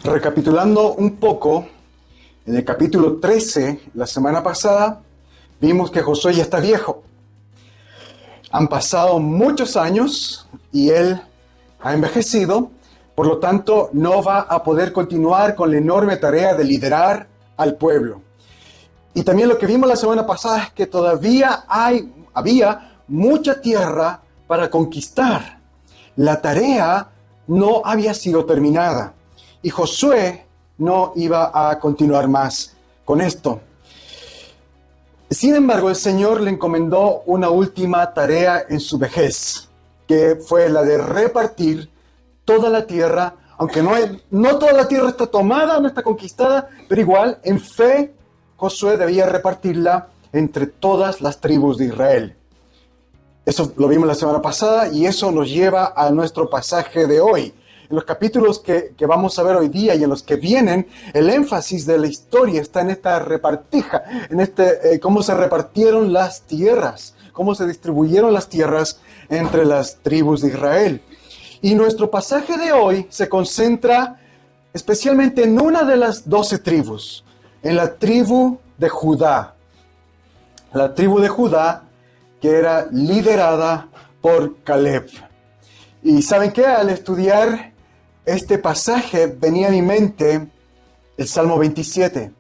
Recapitulando un poco, en el capítulo 13, la semana pasada, vimos que Josué ya está viejo. Han pasado muchos años y él ha envejecido, por lo tanto no va a poder continuar con la enorme tarea de liderar al pueblo. Y también lo que vimos la semana pasada es que todavía había mucha tierra para conquistar. La tarea no había sido terminada y Josué no iba a continuar más con esto. Sin embargo, el Señor le encomendó una última tarea en su vejez, que fue la de repartir toda la tierra, aunque no toda la tierra está tomada, no está conquistada, pero igual, en fe, Josué debía repartirla entre todas las tribus de Israel. Eso lo vimos la semana pasada y eso nos lleva a nuestro pasaje de hoy. En los capítulos que vamos a ver hoy día y en los que vienen, el énfasis de la historia está en esta repartija, en cómo se repartieron las tierras, cómo se distribuyeron las tierras entre las tribus de Israel. Y nuestro pasaje de hoy se concentra especialmente en una de las 12 tribus, en la tribu de Judá. La tribu de Judá que era liderada por Caleb. Y ¿saben qué? Al estudiar este pasaje venía a mi mente el Salmo 27.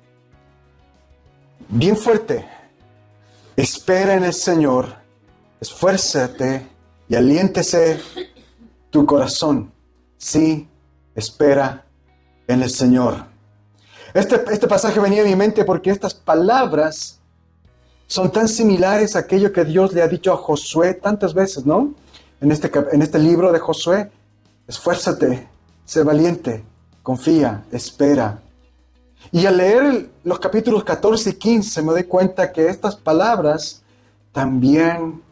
Bien fuerte. Espera en el Señor, esfuérzate y aliéntese tu corazón. Sí, espera en el Señor. Este pasaje venía a mi mente porque estas palabras son tan similares a aquello que Dios le ha dicho a Josué tantas veces, ¿no? En este libro de Josué, esfuérzate, sé valiente, confía, espera. Y al leer los capítulos 14 y 15 me doy cuenta que estas palabras también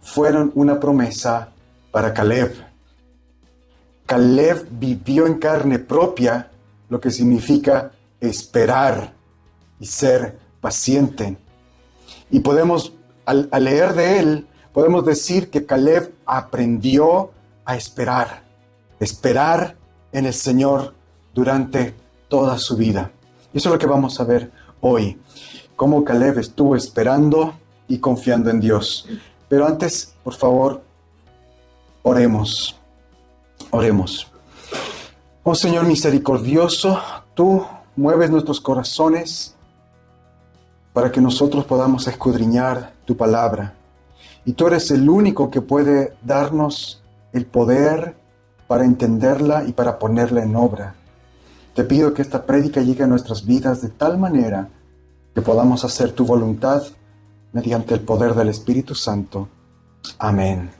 fueron una promesa para Caleb. Caleb vivió en carne propia lo que significa esperar y ser paciente. Y podemos, al leer de él, podemos decir que Caleb aprendió a esperar en el Señor durante toda su vida. Y eso es lo que vamos a ver hoy, cómo Caleb estuvo esperando y confiando en Dios. Pero antes, por favor, oremos. Oh Señor misericordioso, tú mueves nuestros corazones para que nosotros podamos escudriñar tu palabra. Y tú eres el único que puede darnos el poder para entenderla y para ponerla en obra. Te pido que esta prédica llegue a nuestras vidas de tal manera que podamos hacer tu voluntad mediante el poder del Espíritu Santo. Amén.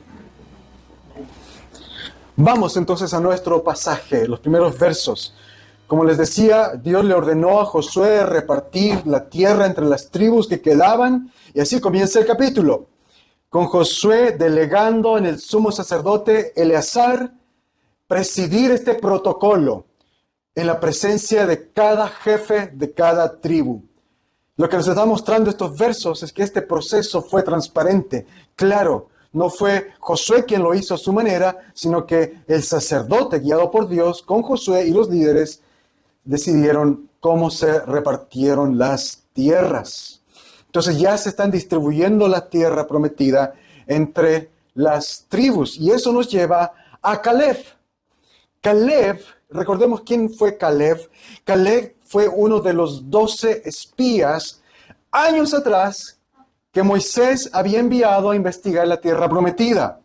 Vamos entonces a nuestro pasaje, los primeros versos. Como les decía, Dios le ordenó a Josué repartir la tierra entre las tribus que quedaban, y así comienza el capítulo, con Josué delegando en el sumo sacerdote Eleazar presidir este protocolo en la presencia de cada jefe de cada tribu. Lo que nos está mostrando estos versos es que este proceso fue transparente, claro. No fue Josué quien lo hizo a su manera, sino que el sacerdote, guiado por Dios, con Josué y los líderes, decidieron cómo se repartieron las tierras. Entonces ya se están distribuyendo la tierra prometida entre las tribus. Y eso nos lleva a Caleb. Caleb, recordemos quién fue Caleb. Caleb fue uno de los 12 espías años atrás que Moisés había enviado a investigar la tierra prometida.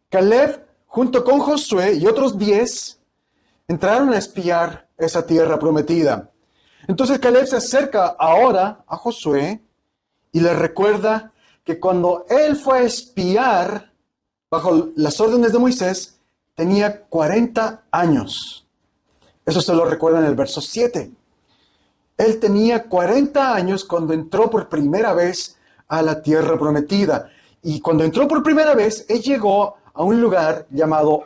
Caleb, junto con Josué y otros 10, entraron a espiar esa tierra prometida. Entonces Caleb se acerca ahora a Josué y le recuerda que cuando él fue a espiar bajo las órdenes de Moisés, tenía 40 años. Eso se lo recuerda en el verso 7. Él tenía 40 años cuando entró por primera vez a la tierra prometida. Y cuando entró por primera vez, él llegó a un lugar llamado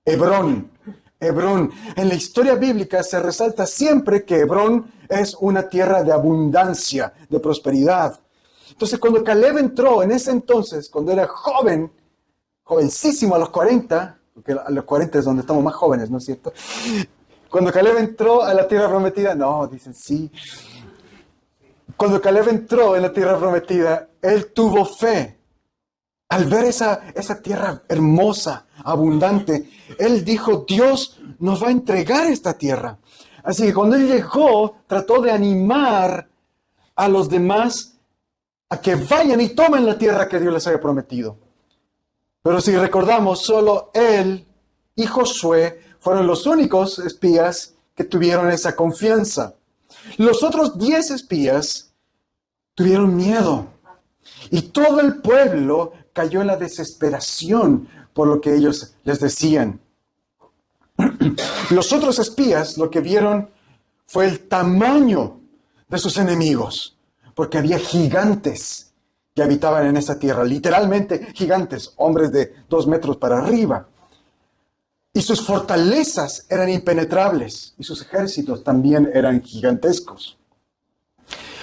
Hebrón. Hebrón. En la historia bíblica se resalta siempre que Hebrón es una tierra de abundancia, de prosperidad. Entonces, cuando Caleb entró en ese entonces, cuando era joven, jovencísimo a los 40, porque a los 40 es donde estamos más jóvenes, ¿no es cierto? Cuando Caleb entró a la tierra prometida, no, dicen sí. Cuando Caleb entró en la tierra prometida, él tuvo fe. Al ver esa tierra hermosa, abundante, él dijo, Dios nos va a entregar esta tierra. Así que cuando él llegó, trató de animar a los demás a que vayan y tomen la tierra que Dios les había prometido. Pero si recordamos, solo él y Josué fueron los únicos espías que tuvieron esa confianza. Los otros 10 espías tuvieron miedo. Y todo el pueblo cayó en la desesperación por lo que ellos les decían. Los otros espías lo que vieron fue el tamaño de sus enemigos, porque había gigantes que habitaban en esa tierra, literalmente gigantes, hombres de 2 metros para arriba. Y sus fortalezas eran impenetrables, y sus ejércitos también eran gigantescos.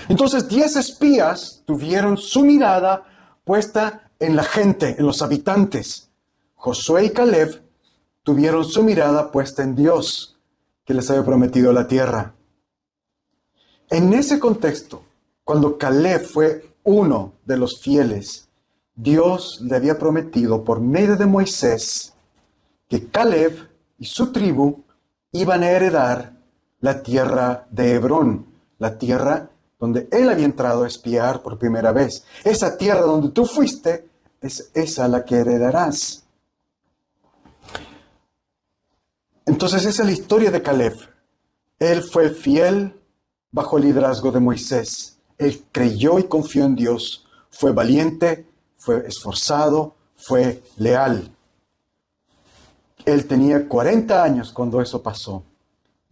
Entonces 10 espías tuvieron su mirada puesta en la gente, en los habitantes. Josué y Caleb tuvieron su mirada puesta en Dios, que les había prometido la tierra. En ese contexto, cuando Caleb fue uno de los fieles, Dios le había prometido por medio de Moisés que Caleb y su tribu iban a heredar la tierra de Hebrón, la tierra donde él había entrado a espiar por primera vez. Esa tierra donde tú fuiste, es esa la que heredarás. Entonces esa es la historia de Caleb. Él fue fiel bajo el liderazgo de Moisés. Él creyó y confió en Dios. Fue valiente, fue esforzado, fue leal. Él tenía 40 años cuando eso pasó.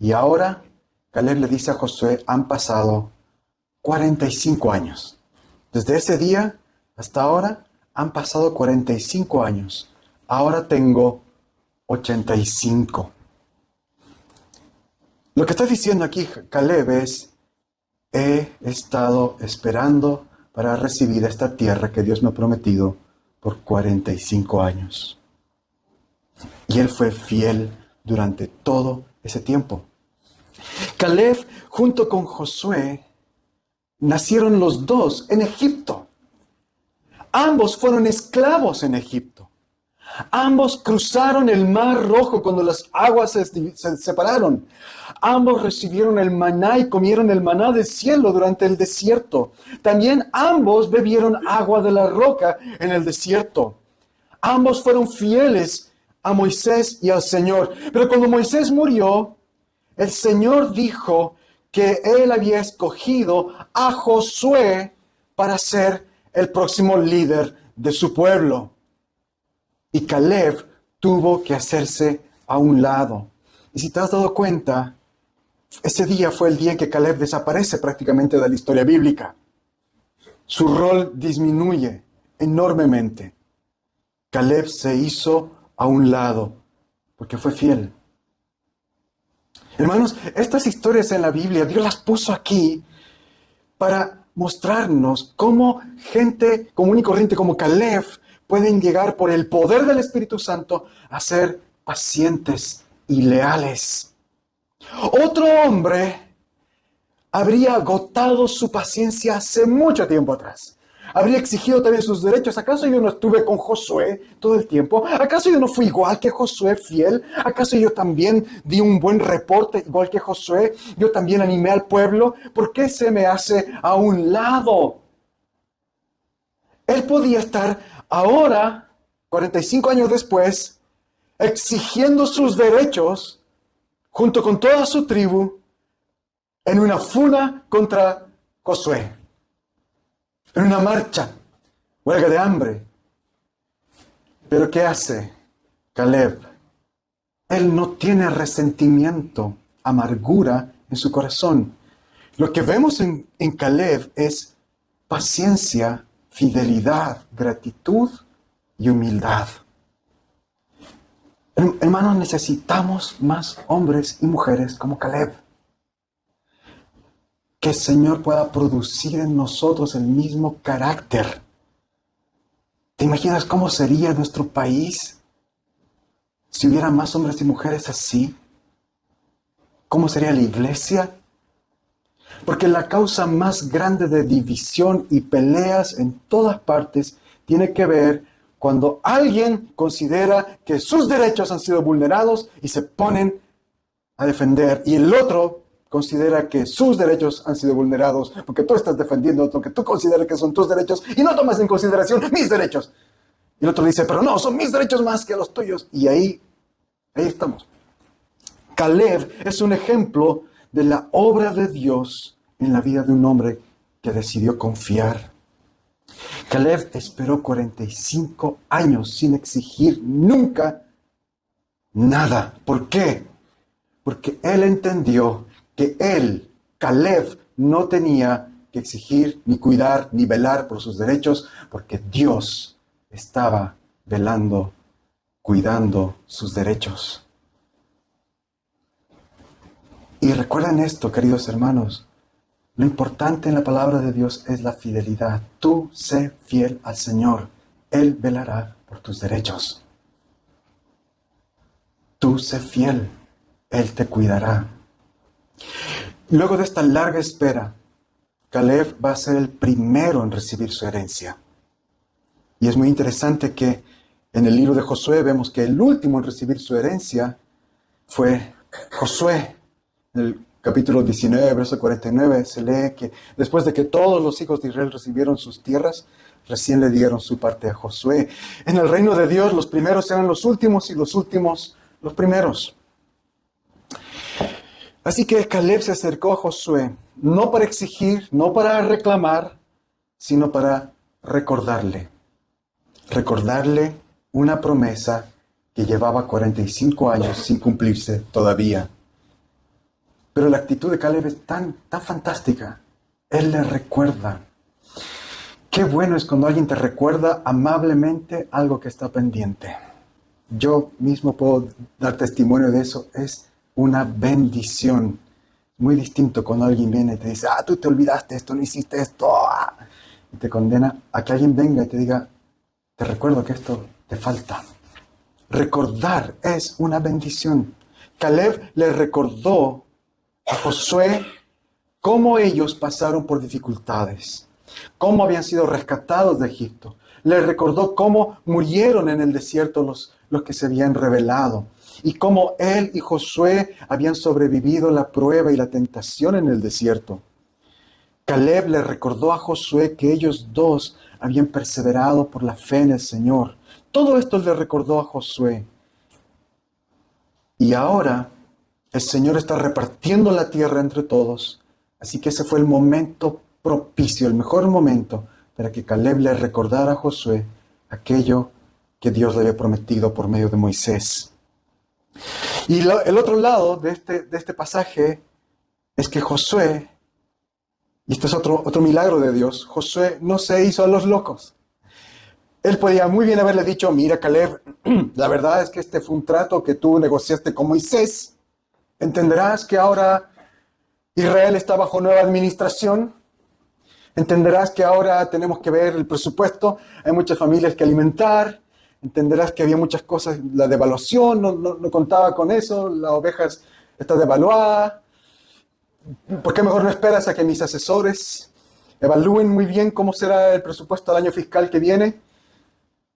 Y ahora Caleb le dice a Josué, han pasado 45 años. Desde ese día hasta ahora han pasado 45 años. Ahora tengo 85. Lo que está diciendo aquí Caleb es, he estado esperando para recibir esta tierra que Dios me ha prometido por 45 años. Y él fue fiel durante todo ese tiempo. Caleb, junto con Josué, nacieron los dos en Egipto. Ambos fueron esclavos en Egipto. Ambos cruzaron el Mar Rojo cuando las aguas se separaron. Ambos recibieron el maná y comieron el maná del cielo durante el desierto. También ambos bebieron agua de la roca en el desierto. Ambos fueron fieles a Moisés y al Señor. Pero cuando Moisés murió, el Señor dijo que él había escogido a Josué para ser el próximo líder de su pueblo. Y Caleb tuvo que hacerse a un lado. Y si te has dado cuenta, ese día fue el día en que Caleb desaparece prácticamente de la historia bíblica. Su rol disminuye enormemente. Caleb se hizo a un lado porque fue fiel. Hermanos, estas historias en la Biblia, Dios las puso aquí para mostrarnos cómo gente común y corriente como Caleb pueden llegar por el poder del Espíritu Santo a ser pacientes y leales. Otro hombre habría agotado su paciencia hace mucho tiempo atrás. Habría exigido también sus derechos. ¿Acaso yo no estuve con Josué todo el tiempo? ¿Acaso yo no fui igual que Josué fiel? ¿Acaso yo también di un buen reporte igual que Josué? ¿Yo también animé al pueblo? ¿Por qué se me hace a un lado? Él podía estar ahora, 45 años después, exigiendo sus derechos junto con toda su tribu en una funa contra Josué. En una marcha, huelga de hambre. Pero ¿qué hace Caleb? Él no tiene resentimiento, amargura en su corazón. Lo que vemos en Caleb es paciencia, fidelidad, gratitud y humildad. Hermanos, necesitamos más hombres y mujeres como Caleb. Que el Señor pueda producir en nosotros el mismo carácter. ¿Te imaginas cómo sería nuestro país si hubiera más hombres y mujeres así? ¿cómo sería la iglesia? Porque la causa más grande de división y peleas en todas partes tiene que ver cuando alguien considera que sus derechos han sido vulnerados y se ponen a defender, y el otro considera que sus derechos han sido vulnerados porque tú estás defendiendo lo que tú consideras que son tus derechos y no tomas en consideración mis derechos. Y el otro dice, pero no, son mis derechos más que los tuyos. Y ahí estamos. Caleb es un ejemplo de la obra de Dios en la vida de un hombre que decidió confiar. Caleb esperó 45 años sin exigir nunca nada. ¿Por qué? Porque él entendió que él, Caleb, no tenía que exigir, ni cuidar, ni velar por sus derechos, porque Dios estaba velando, cuidando sus derechos. Y recuerden esto, queridos hermanos, lo importante en la palabra de Dios es la fidelidad. Tú sé fiel al Señor, Él velará por tus derechos. Tú sé fiel, Él te cuidará. Luego de esta larga espera, Caleb va a ser el primero en recibir su herencia. Y es muy interesante que en el libro de Josué vemos que el último en recibir su herencia fue Josué. En el capítulo 19, verso 49, se lee que después de que todos los hijos de Israel recibieron sus tierras, recién le dieron su parte a Josué. En el reino de Dios, los primeros eran los últimos y los últimos los primeros. Así que Caleb se acercó a Josué, no para exigir, no para reclamar, sino para recordarle una promesa que llevaba 45 años sin cumplirse todavía. Pero la actitud de Caleb es tan fantástica. Él le recuerda. Qué bueno es cuando alguien te recuerda amablemente algo que está pendiente. Yo mismo puedo dar testimonio de eso. Es una bendición. Muy distinto cuando alguien viene y te dice, tú te olvidaste esto, no hiciste esto. Y te condena a que alguien venga y te diga, te recuerdo que esto te falta. Recordar es una bendición. Caleb le recordó a Josué cómo ellos pasaron por dificultades, cómo habían sido rescatados de Egipto. Le recordó cómo murieron en el desierto los que se habían rebelado y cómo él y Josué habían sobrevivido la prueba y la tentación en el desierto. Caleb le recordó a Josué que ellos dos habían perseverado por la fe en el Señor. Todo esto le recordó a Josué. Y ahora el Señor está repartiendo la tierra entre todos. Así que ese fue el momento propicio, el mejor momento para que Caleb le recordara a Josué aquello que Dios le había prometido por medio de Moisés. Y el otro lado de este pasaje es que Josué, y esto es otro milagro de Dios, Josué no se hizo a los locos. Él podía muy bien haberle dicho, mira Caleb, la verdad es que este fue un trato que tú negociaste con Moisés. Entenderás que ahora Israel está bajo nueva administración. Entenderás que ahora tenemos que ver el presupuesto. Hay muchas familias que alimentar. Entenderás que había muchas cosas. La devaluación no contaba con eso. La oveja está devaluada. ¿Por qué mejor no esperas a que mis asesores evalúen muy bien cómo será el presupuesto del año fiscal que viene?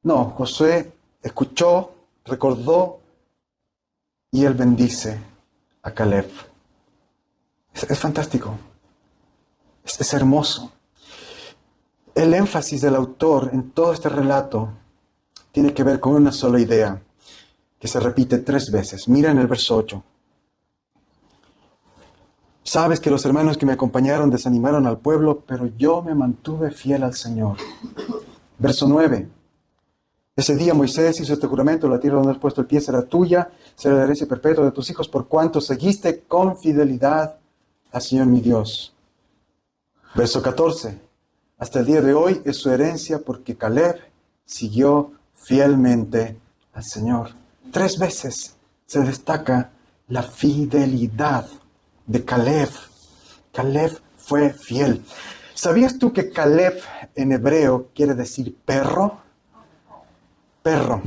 No, Josué escuchó, recordó y él bendice a Caleb. Es fantástico. Es hermoso. El énfasis del autor en todo este relato tiene que ver con una sola idea que se repite 3 veces. Mira en el verso 8. Sabes que los hermanos que me acompañaron desanimaron al pueblo, pero yo me mantuve fiel al Señor. Verso 9. Ese día Moisés hizo este juramento, la tierra donde has puesto el pie será tuya, será la herencia perpetua de tus hijos, por cuanto seguiste con fidelidad al Señor mi Dios. Verso 14. Hasta el día de hoy es su herencia porque Caleb siguió fielmente al Señor. 3 veces se destaca la fidelidad de Caleb. Caleb fue fiel. ¿Sabías tú que Caleb en hebreo quiere decir perro? Perro.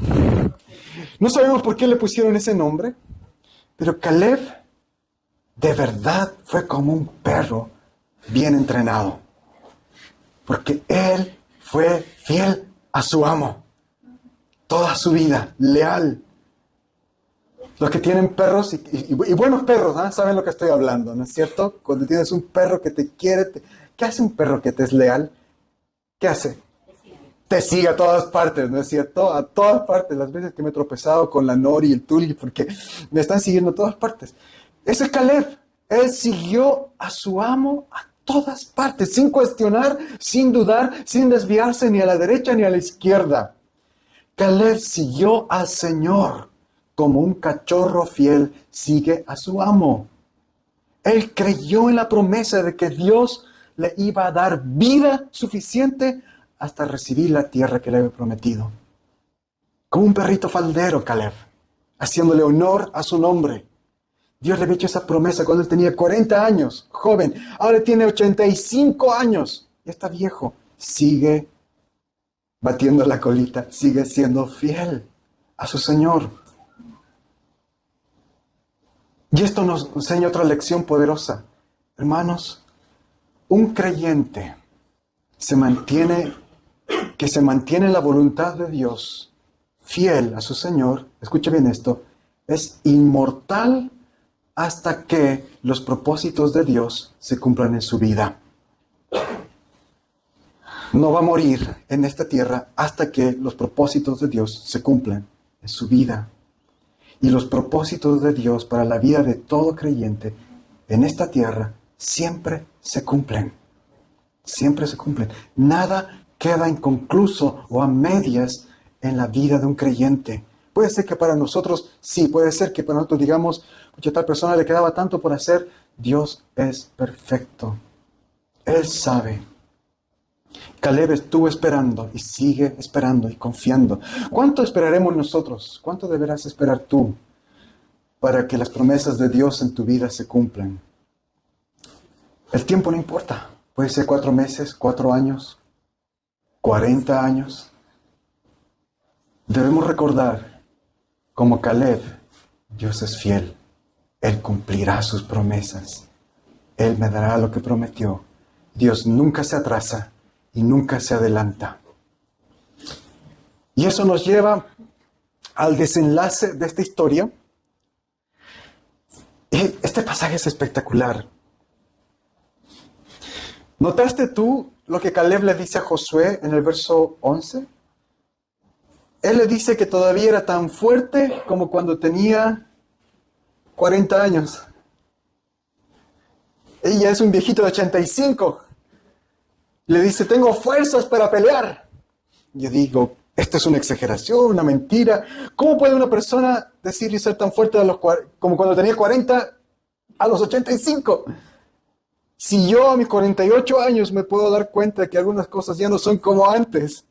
No sabemos por qué le pusieron ese nombre, pero Caleb de verdad fue como un perro bien entrenado, porque él fue fiel a su amo toda su vida, leal. Los que tienen perros y buenos perros, ¿eh? Saben lo que estoy hablando, ¿no es cierto? Cuando tienes un perro que te quiere, ¿qué hace un perro que te es leal? ¿Qué hace? Te sigue a todas partes, ¿no es cierto? A todas partes, las veces que me he tropezado con la Nori y el Tuli, porque me están siguiendo a todas partes. Ese es Caleb. Él siguió a su amo a todas partes, sin cuestionar, sin dudar, sin desviarse ni a la derecha ni a la izquierda. Caleb siguió al Señor como un cachorro fiel sigue a su amo. Él creyó en la promesa de que Dios le iba a dar vida suficiente hasta recibir la tierra que le había prometido. Como un perrito faldero, Caleb, haciéndole honor a su nombre. Dios le había hecho esa promesa cuando él tenía 40 años, joven. Ahora tiene 85 años. Ya está viejo. Sigue batiendo la colita. Sigue siendo fiel a su Señor. Y esto nos enseña otra lección poderosa. Hermanos, un creyente que se mantiene en la voluntad de Dios, fiel a su Señor, escuche bien esto, es inmortal hasta que los propósitos de Dios se cumplan en su vida. No va a morir en esta tierra hasta que los propósitos de Dios se cumplan en su vida. Y los propósitos de Dios para la vida de todo creyente en esta tierra siempre se cumplen. Siempre se cumplen. Nada queda inconcluso o a medias en la vida de un creyente. Puede ser que para nosotros, sí, puede ser que para nosotros digamos, a tal persona le quedaba tanto por hacer. Dios es perfecto. Él sabe. Caleb estuvo esperando y sigue esperando y confiando. ¿Cuánto esperaremos nosotros? ¿Cuánto deberás esperar tú para que las promesas de Dios en tu vida se cumplan? El tiempo no importa. Puede ser 4 meses, 4 años, 40 años. Debemos recordar, como Caleb, Dios es fiel. Él cumplirá sus promesas. Él me dará lo que prometió. Dios nunca se atrasa y nunca se adelanta. Y eso nos lleva al desenlace de esta historia. Este pasaje es espectacular. ¿Notaste tú lo que Caleb le dice a Josué en el verso 11? Él le dice que todavía era tan fuerte como cuando tenía 40 años. Ella es un viejito de 85. Le dice, tengo fuerzas para pelear. Yo digo, esto es una exageración, una mentira. ¿Cómo puede una persona decir y ser tan fuerte como cuando tenía 40 a los 85? Si yo a mis 48 años me puedo dar cuenta de que algunas cosas ya no son como antes.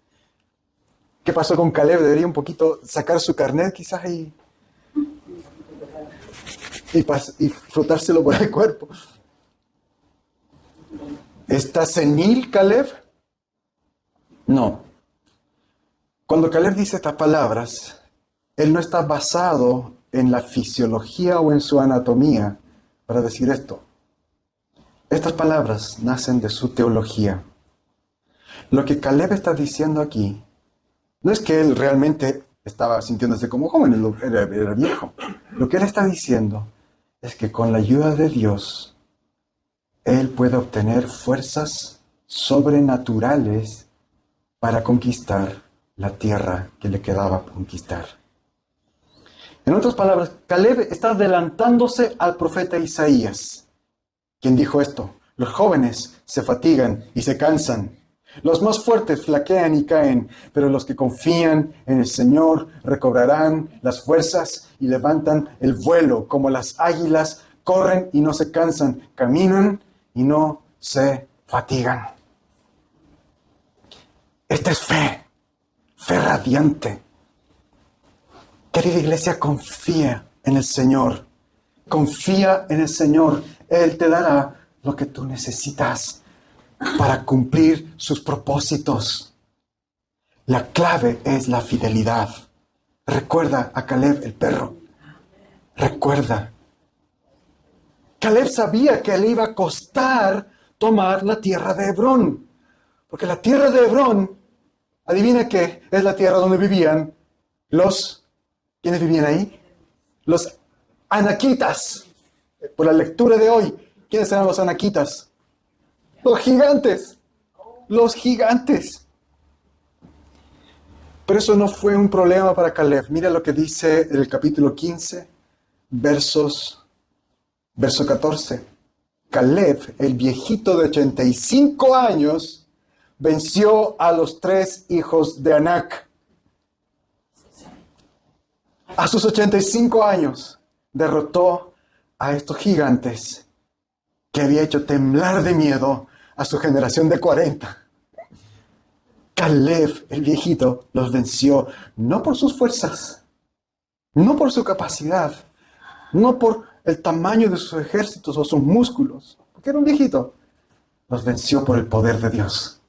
¿Qué pasó con Caleb? Debería un poquito sacar su carnet quizás y frotárselo por el cuerpo. ¿Está senil Caleb? No. Cuando Caleb dice estas palabras, él no está basado en la fisiología o en su anatomía para decir esto. Estas palabras nacen de su teología. Lo que Caleb está diciendo aquí no es que él realmente estaba sintiéndose como joven, él era viejo. Lo que él está diciendo es que con la ayuda de Dios, él puede obtener fuerzas sobrenaturales para conquistar la tierra que le quedaba por conquistar. En otras palabras, Caleb está adelantándose al profeta Isaías, quien dijo esto: los jóvenes se fatigan y se cansan, los más fuertes flaquean y caen, pero los que confían en el Señor recobrarán las fuerzas y levantan el vuelo como las águilas, corren y no se cansan, caminan y no se fatigan. Esta es fe radiante. Querida iglesia, confía en el Señor. Confía en el Señor. Él te dará lo que tú necesitas para cumplir sus propósitos. La clave es la fidelidad. Recuerda a Caleb el perro. Recuerda. Caleb sabía que le iba a costar tomar la tierra de Hebrón. Porque la tierra de Hebrón, adivina qué, es la tierra donde vivían ¿quiénes vivían ahí? Los anaquitas. Por la lectura de hoy, ¿quiénes eran los anaquitas? Los gigantes. Los gigantes. Pero eso no fue un problema para Caleb. Mira lo que dice el capítulo 15, verso 14. Caleb, el viejito de 85 años, venció a los 3 hijos de Anac. A sus 85 años, derrotó a estos gigantes que había hecho temblar de miedo a su generación de 40. Caleb, el viejito, los venció no por sus fuerzas, no por su capacidad, no por el tamaño de sus ejércitos o sus músculos, porque era un viejito. Los venció por el poder de Dios.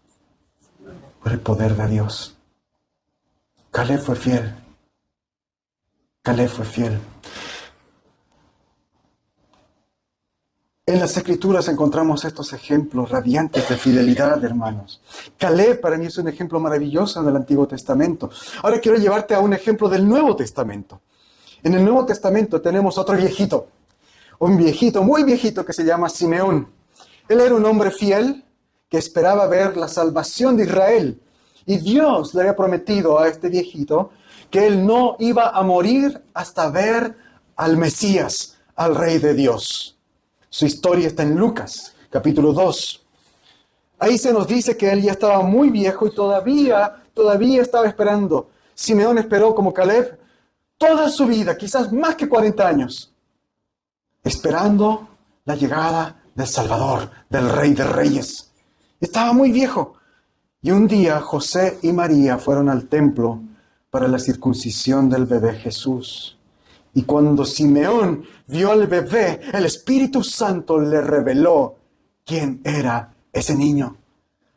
Por el poder de Dios. Caleb fue fiel. Caleb fue fiel. En las Escrituras encontramos estos ejemplos radiantes de fidelidad, hermanos. Caleb para mí es un ejemplo maravilloso en el Antiguo Testamento. Ahora quiero llevarte a un ejemplo del Nuevo Testamento. En el Nuevo Testamento tenemos otro viejito. Un viejito, muy viejito, que se llama Simeón. Él era un hombre fiel que esperaba ver la salvación de Israel. Y Dios le había prometido a este viejito que él no iba a morir hasta ver al Mesías, al Rey de Dios. Su historia está en Lucas, capítulo 2. Ahí se nos dice que él ya estaba muy viejo y todavía estaba esperando. Simeón esperó como Caleb toda su vida, quizás más que 40 años, esperando la llegada del Salvador, del Rey de Reyes. Estaba muy viejo. Y un día José y María fueron al templo para la circuncisión del bebé Jesús. Y cuando Simeón vio al bebé, el Espíritu Santo le reveló quién era ese niño.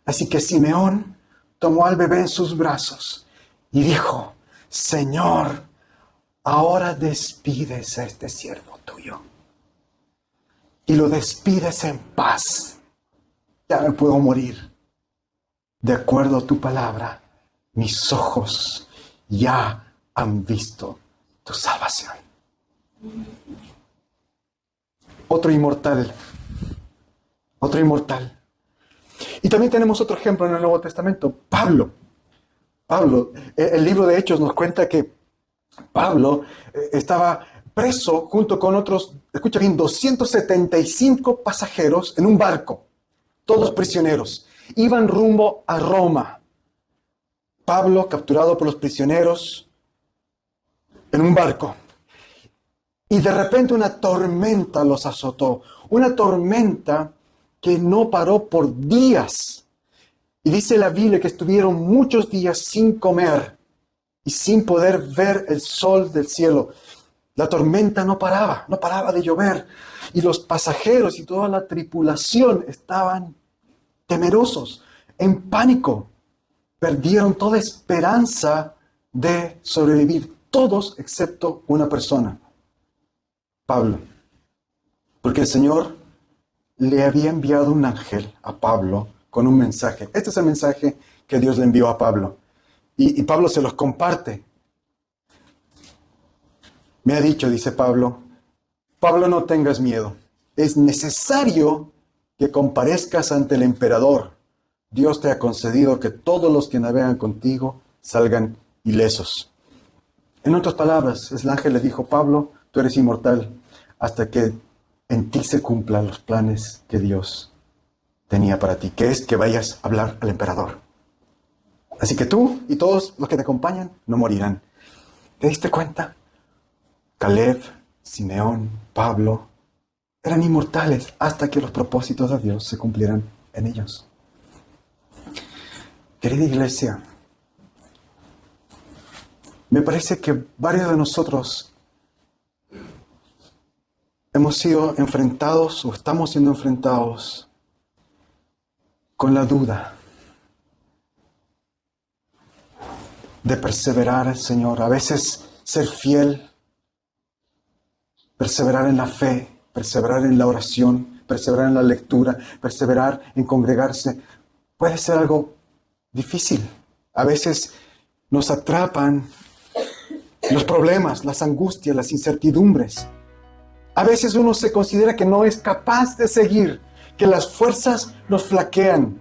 Así que Simeón tomó al bebé en sus brazos y dijo: Señor, ahora despides a este siervo tuyo. Y lo despides en paz. Ya me puedo morir. De acuerdo a tu palabra, mis ojos ya han visto tu salvación. Otro inmortal. Otro inmortal. Y también tenemos otro ejemplo en el Nuevo Testamento. Pablo, el libro de Hechos nos cuenta que Pablo estaba preso junto con otros, escucha bien, 275 pasajeros en un barco, todos prisioneros. Iban rumbo a Roma. Pablo, capturado por los prisioneros, en un barco. Y de repente una tormenta los azotó. Una tormenta que no paró por días. Y dice la Biblia que estuvieron muchos días sin comer y sin poder ver el sol del cielo. La tormenta no paraba de llover. Y los pasajeros y toda la tripulación estaban temerosos, en pánico. Perdieron toda esperanza de sobrevivir. Todos excepto una persona. Pablo. Porque el Señor le había enviado un ángel a Pablo con un mensaje. Este es el mensaje que Dios le envió a Pablo. Y Pablo se los comparte. Me ha dicho, dice Pablo, no tengas miedo. Es necesario que comparezcas ante el emperador. Dios te ha concedido que todos los que navegan contigo salgan ilesos. En otras palabras, el ángel le dijo: Pablo, tú eres inmortal hasta que en ti se cumplan los planes que Dios tenía para ti, que es que vayas a hablar al emperador. Así que tú y todos los que te acompañan no morirán. ¿Te diste cuenta? Caleb, Simeón, Pablo eran inmortales hasta que los propósitos de Dios se cumplieran en ellos. Querida iglesia, me parece que varios de nosotros hemos sido enfrentados o estamos siendo enfrentados con la duda de perseverar al Señor. A veces ser fiel, perseverar en la fe, perseverar en la oración, perseverar en la lectura, perseverar en congregarse, puede ser algo difícil. A veces nos atrapan los problemas, las angustias, las incertidumbres. A veces uno se considera que no es capaz de seguir, que las fuerzas nos flaquean.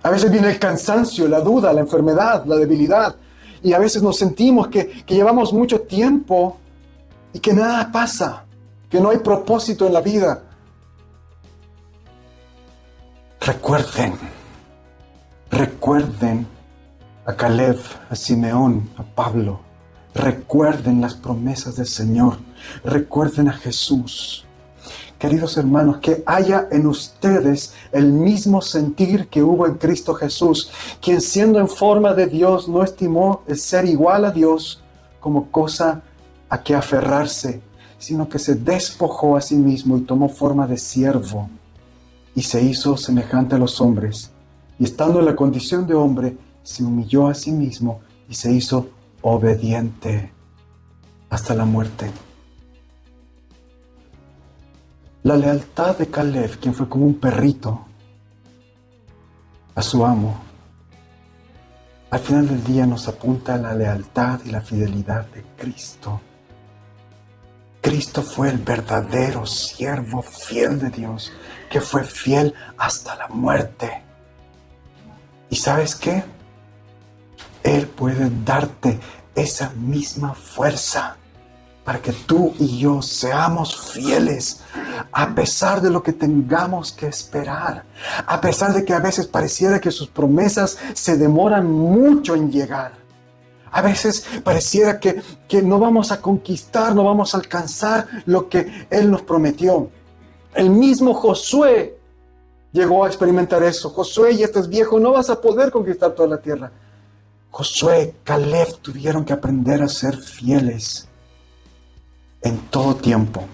A veces viene el cansancio, la duda, la enfermedad, la debilidad. Y a veces nos sentimos que llevamos mucho tiempo y que nada pasa, que no hay propósito en la vida. Recuerden a Caleb, a Simeón, a Pablo. Recuerden las promesas del Señor. Recuerden a Jesús. Queridos hermanos, que haya en ustedes el mismo sentir que hubo en Cristo Jesús, quien siendo en forma de Dios no estimó el ser igual a Dios como cosa a que aferrarse, sino que se despojó a sí mismo y tomó forma de siervo y se hizo semejante a los hombres. Y estando en la condición de hombre, se humilló a sí mismo y se hizo obediente hasta la muerte. La lealtad de Caleb, quien fue como un perrito a su amo, al final del día nos apunta a la lealtad y la fidelidad de Cristo. Cristo fue el verdadero siervo fiel de Dios, que fue fiel hasta la muerte. ¿Y sabes qué? Él puede darte esa misma fuerza para que tú y yo seamos fieles a pesar de lo que tengamos que esperar, a pesar de que a veces pareciera que sus promesas se demoran mucho en llegar. A veces pareciera que no vamos a conquistar, no vamos a alcanzar lo que Él nos prometió. El mismo Josué llegó a experimentar eso. Josué, ya estás viejo, no vas a poder conquistar toda la tierra. Josué, Caleb tuvieron que aprender a ser fieles en todo tiempo.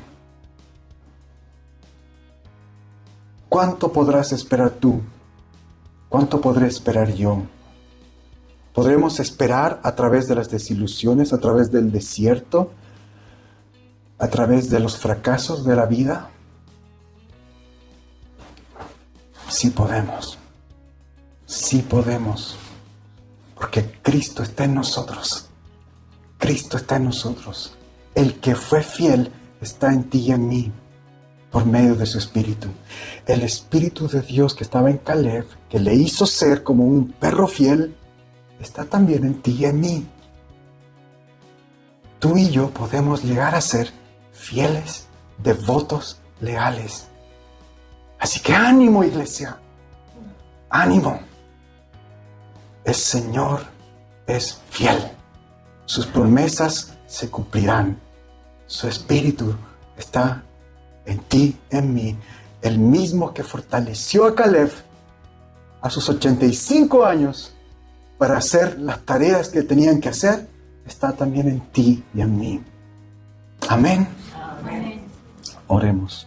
¿Cuánto podrás esperar tú? ¿Cuánto podré esperar yo? ¿Podremos esperar a través de las desilusiones, a través del desierto, a través de los fracasos de la vida? Sí podemos. Sí podemos. Porque Cristo está en nosotros. Cristo está en nosotros. El que fue fiel está en ti y en mí por medio de su Espíritu. El Espíritu de Dios que estaba en Caleb, que le hizo ser como un perro fiel, está también en ti y en mí. Tú y yo podemos llegar a ser fieles, devotos, leales. Así que ánimo, iglesia. Ánimo. El Señor es fiel. Sus promesas se cumplirán. Su Espíritu está en ti, en mí. El mismo que fortaleció a Caleb a sus 85 años para hacer las tareas que tenían que hacer, está también en ti y en mí. Amén. Amén. Oremos.